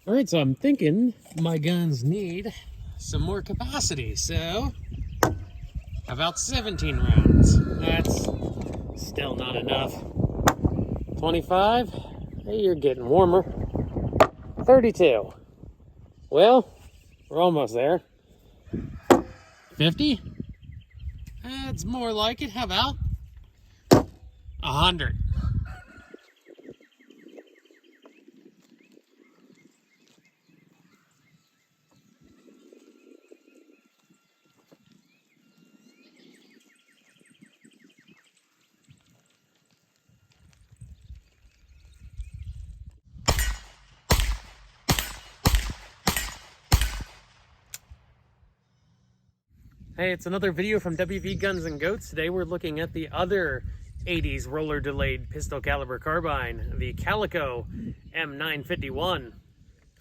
All right, so I'm thinking my guns need some more capacity. So about 17 rounds. That's still not enough. 25. Hey, you're getting warmer. 32. Well, we're almost there. 50. That's more like it. How about 100? Hey, it's another video from Wvgunsngoats. Today we're looking at the other 80s roller delayed pistol caliber carbine, the Calico M-951.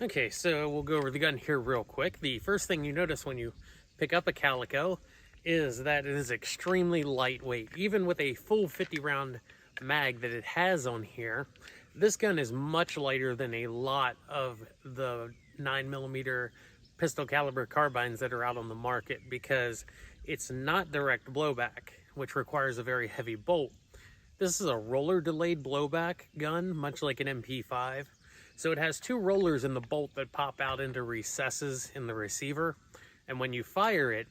Okay, so we'll go over the gun here real quick. The first thing you notice when you pick up a Calico is that it is extremely lightweight. Even with a full 50 round mag that it has on here, this gun is much lighter than a lot of the 9mm pistol caliber carbines that are out on the market, because it's not direct blowback, which requires a very heavy bolt. This is a roller delayed blowback gun, much like an MP5. So it has two rollers in the bolt that pop out into recesses in the receiver. And when you fire it,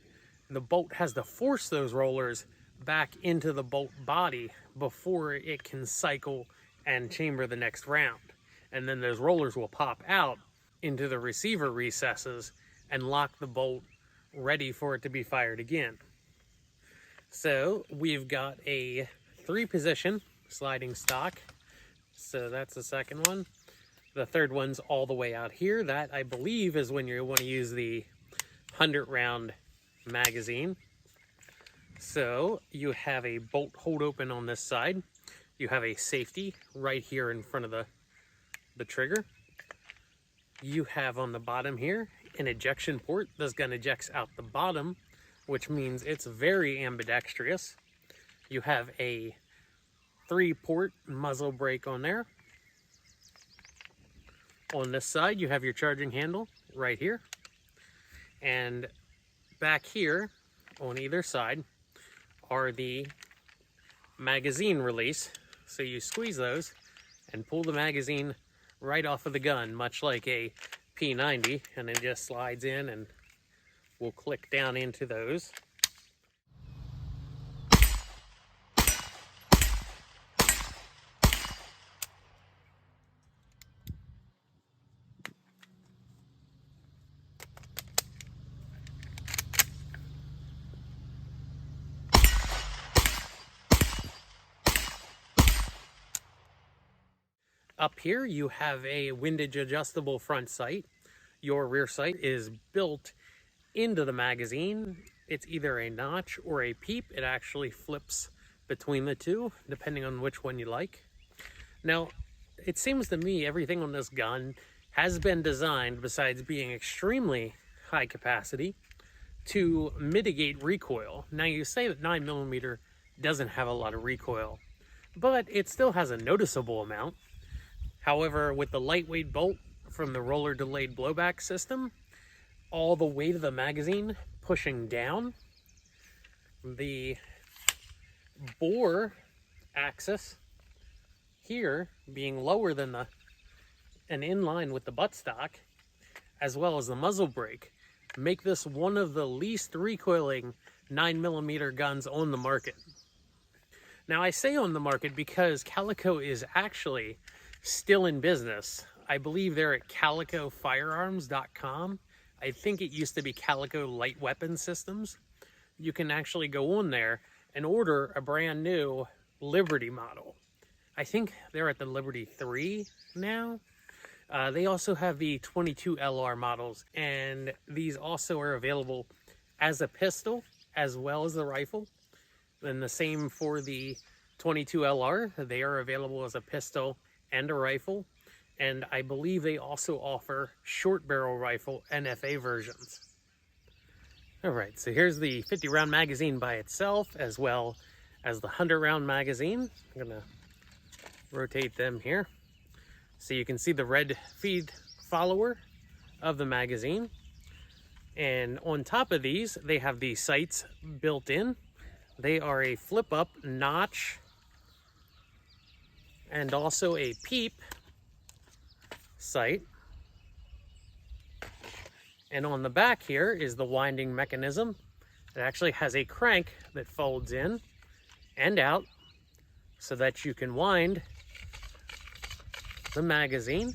the bolt has to force those rollers back into the bolt body before it can cycle and chamber the next round. And then those rollers will pop out into the receiver recesses and lock the bolt ready for it to be fired again. So we've got a 3-position sliding stock. So that's the second one. The third one's all the way out here. That, I believe, is when you want to use the 100-round magazine. So you have a bolt hold open on this side. You have a safety right here in front of the trigger. You have on the bottom here an ejection port. This gun ejects out the bottom, which means it's very ambidextrous. You have a 3-port muzzle brake on there. On this side, you have your charging handle right here. And back here on either side are the magazine release. So you squeeze those and pull the magazine right off of the gun, much like a P90, and it just slides in and we'll click down into those. Up here you have a windage adjustable front sight. Your rear sight is built into the magazine. It's either a notch or a peep. It actually flips between the two, depending on which one you like. Now, it seems to me everything on this gun has been designed, besides being extremely high capacity, to mitigate recoil. Now, you say that 9mm doesn't have a lot of recoil, but it still has a noticeable amount. However, with the lightweight bolt from the roller delayed blowback system, all the weight of the magazine pushing down, the bore axis here being lower than and in line with the buttstock, as well as the muzzle brake, make this one of the least recoiling 9mm guns on the market. Now, I say on the market because Calico is actually still in business. I believe they're at calicofirearms.com. I think it used to be Calico Light Weapon Systems. You can actually go on there and order a brand new Liberty model. I think they're at the Liberty 3 now. They also have the 22 LR models, and these also are available as a pistol as well as the rifle. And the same for the 22 LR. They are available as a pistol and a rifle, and I believe they also offer short barrel rifle NFA versions. All right, so here's the 50-round magazine by itself, as well as the 100-round magazine. I'm gonna rotate them here so you can see the red feed follower of the magazine. And on top of these, they have the sights built in. They are a flip-up notch and also a peep sight. And on the back here is the winding mechanism. It actually has a crank that folds in and out so that you can wind the magazine.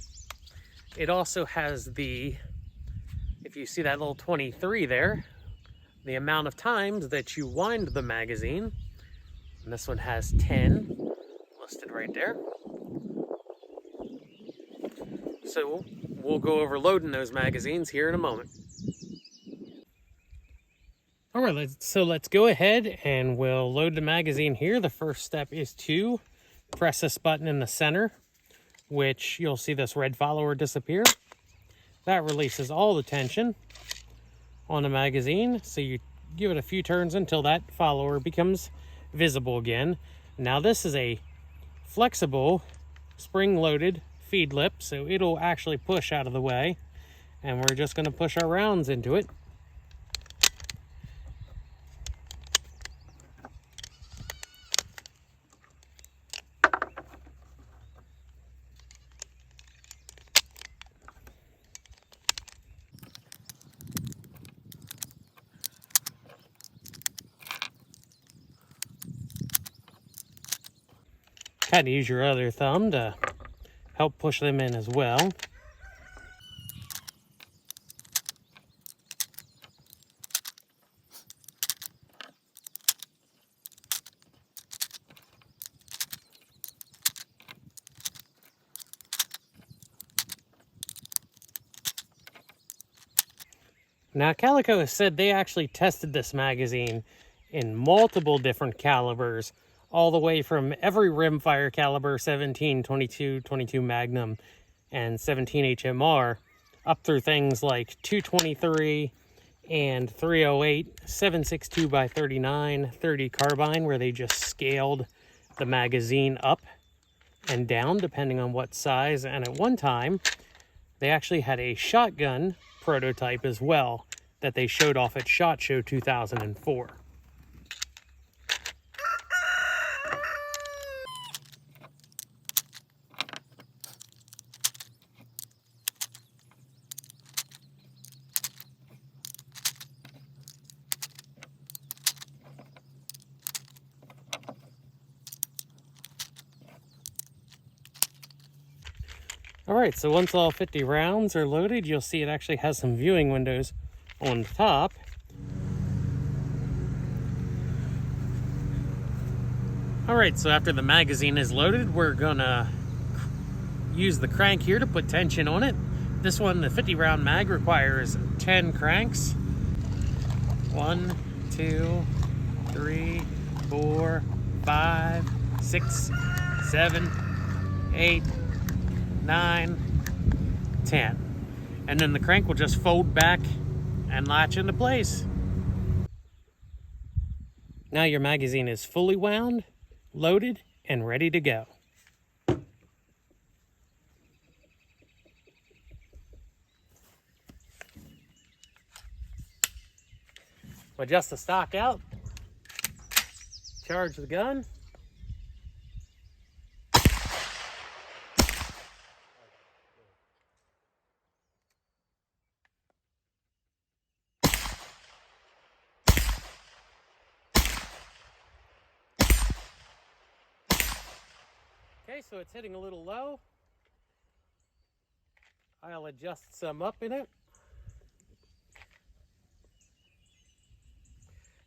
It also has the, if you see that little 23 there, the amount of times that you wind the magazine. And this one has 10 listed right there. So we'll go over loading those magazines here in a moment. All right, so let's go ahead and we'll load the magazine here. The first step is to press this button in the center, which you'll see this red follower disappear. That releases all the tension on the magazine. So you give it a few turns until that follower becomes visible again. Now this is a flexible spring-loaded feed lip, so it'll actually push out of the way. And we're just going to push our rounds into it. Kind of use your other thumb to help push them in as well. Now, Calico has said they actually tested this magazine in multiple different calibers, all the way from every rimfire caliber, 17, 22, 22 Magnum, and 17 HMR, up through things like 223 and 308, 7.62 by 39, 30 carbine, where they just scaled the magazine up and down depending on what size. And at one time, they actually had a shotgun prototype as well that they showed off at SHOT Show 2004. All right, so once all 50 rounds are loaded, you'll see it actually has some viewing windows on the top. All right, so after the magazine is loaded, we're gonna use the crank here to put tension on it. This one, the 50 round mag, requires 10 cranks. 1, 2, 3, 4, 5, 6, 7, 8, 9, 10. And then the crank will just fold back and latch into place. Now your magazine is fully wound, loaded, and ready to go. Adjust the stock out, charge the gun. Okay, so it's hitting a little low. I'll adjust some up in it.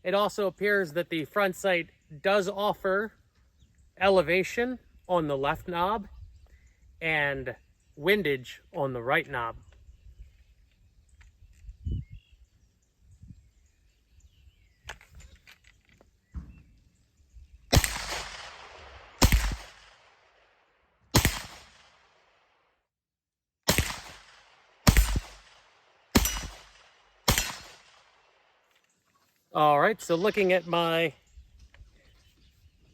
It also appears that the front sight does offer elevation on the left knob and windage on the right knob. All right, so looking at my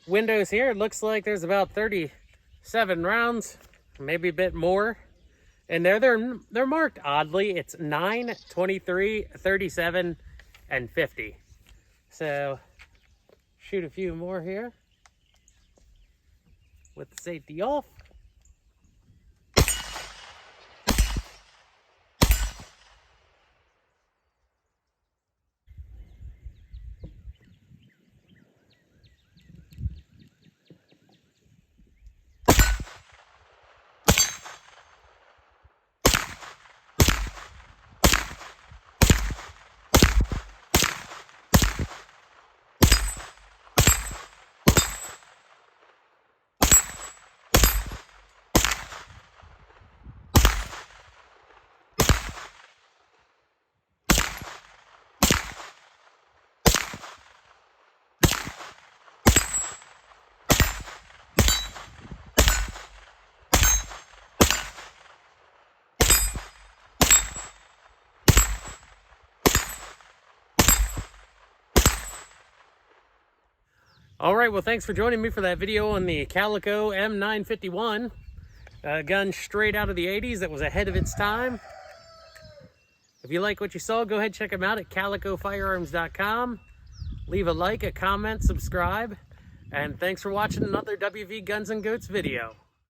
windows here, it looks like there's about 37 rounds, maybe a bit more And they're marked oddly. It's 9, 23, 37, and 50. So shoot a few more here with the safety off. All right, well, thanks for joining me for that video on the Calico M-951. Gun straight out of the 80s that was ahead of its time. If you like what you saw, go ahead and check them out at calicofirearms.com. Leave a like, a comment, subscribe, and thanks for watching another WV Guns and Goats video.